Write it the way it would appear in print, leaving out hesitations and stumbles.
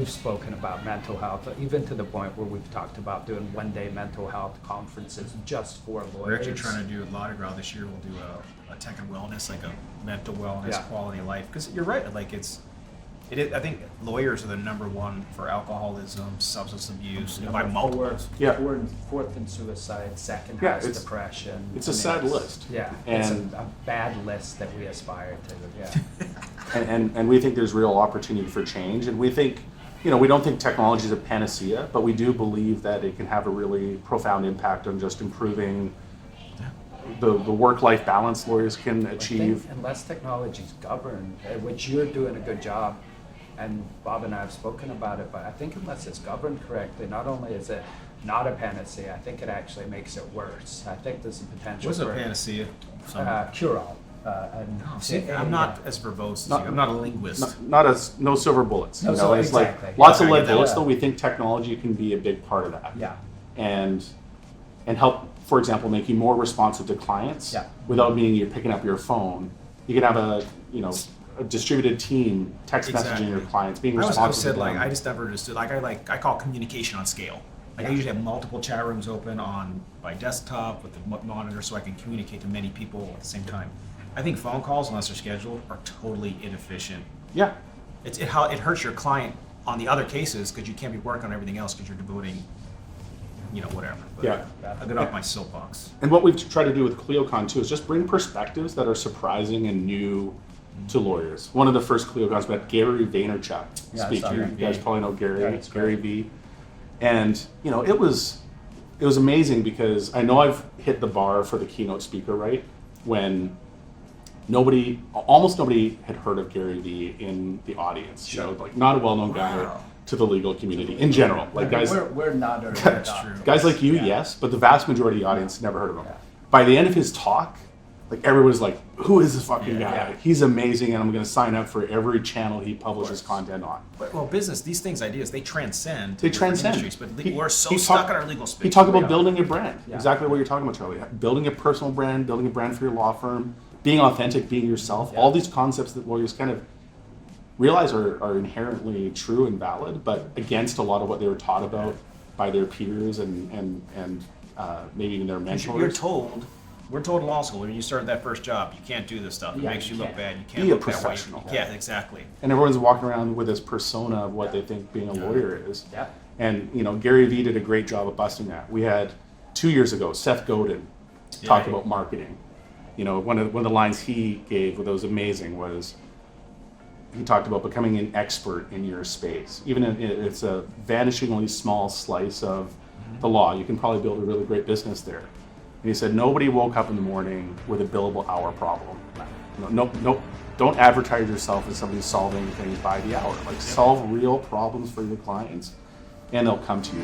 we've spoken about mental health, even to the point where we've talked about doing one-day mental health conferences just for lawyers. We're actually trying to do a Mardi Gras this year. We'll do a tech and wellness, like a mental wellness, quality of life. Because you're right, like I think lawyers are the number one for alcoholism, substance abuse, by multiples. Fourth in suicide, second Yeah, highest it's- depression. It's a sad list. Yeah, And it's a bad list that we aspire to. Yeah. and we think there's real opportunity for change, and we think, we don't think technology is a panacea, but we do believe that it can have a really profound impact on just improving the work-life balance lawyers can achieve. Unless technology's governed, which you're doing a good job, and Bob and I have spoken about it, but I think unless it's governed correctly, not only is it not a panacea, I think it actually makes it worse. I think there's a potential What's a for panacea? cure-all. I'm not as verbose as you. I'm not a linguist. No silver bullets. No, It's exactly. like lots of Yeah, I lead get that. bullets, though. We think technology can be a big part of that. Yeah. And help, for example, make you more responsive to clients. Yeah. Without meaning you're picking up your phone. You can have a distributed team text messaging your clients, being I always responsive said to them. I just never understood. I call communication on scale. I usually have multiple chat rooms open on my desktop with the monitor, so I can communicate to many people at the same time. I think phone calls, unless they're scheduled, are totally inefficient. Yeah. It hurts your client on the other cases because you can't be working on everything else because you're devoting, whatever. But Yeah. I'll get off my soapbox. And what we've tried to do with CleoCon too is just bring perspectives that are surprising and new to lawyers. One of the first CleoCons we had Gary Vaynerchuk speak sorry. here. You guys probably know Gary. Yeah, It's Gary V. And it was amazing because I know I've hit the bar for the keynote speaker, right? When almost nobody had heard of Gary V in the audience. Like not a well-known guy to the legal community in general. Like guys, we're not early That's adopters. true. guys like you, Yeah. yes, but the vast majority of the audience never heard of him. Yeah. By the end of his talk, like everyone's like, "Who is this fucking guy? Yeah. He's amazing, and I'm going to sign up for every channel he publishes content on." Well, business, these things, ideas, they transcend. They different transcend. industries, but He- we're so he stuck talk- in our legal space. He talked We about are. building a brand, Yeah. exactly what you're talking about, Charlie. Building a personal brand, building a brand for your law firm, being authentic, being yourself. Yeah. All these concepts that lawyers kind of realize are inherently true and valid, but against a lot of what they were taught about by their peers and maybe even their mentors. We're told in law school when you start that first job, you can't do this stuff. It Yeah, makes you you look can't. bad. You can't Be a look that way. professional. Yeah, exactly. And everyone's walking around with this persona of what they think being a lawyer is. Yeah. And Gary Vee did a great job of busting that. We had 2 years ago Seth Godin talk Yeah. about marketing. One of the lines he gave that was amazing was he talked about becoming an expert in your space. Even if it's a vanishingly small slice of the law, you can probably build a really great business there. And he said nobody woke up in the morning with a billable hour problem. No, don't advertise yourself as somebody solving things by the hour. Like solve real problems for your clients, and they'll come to you.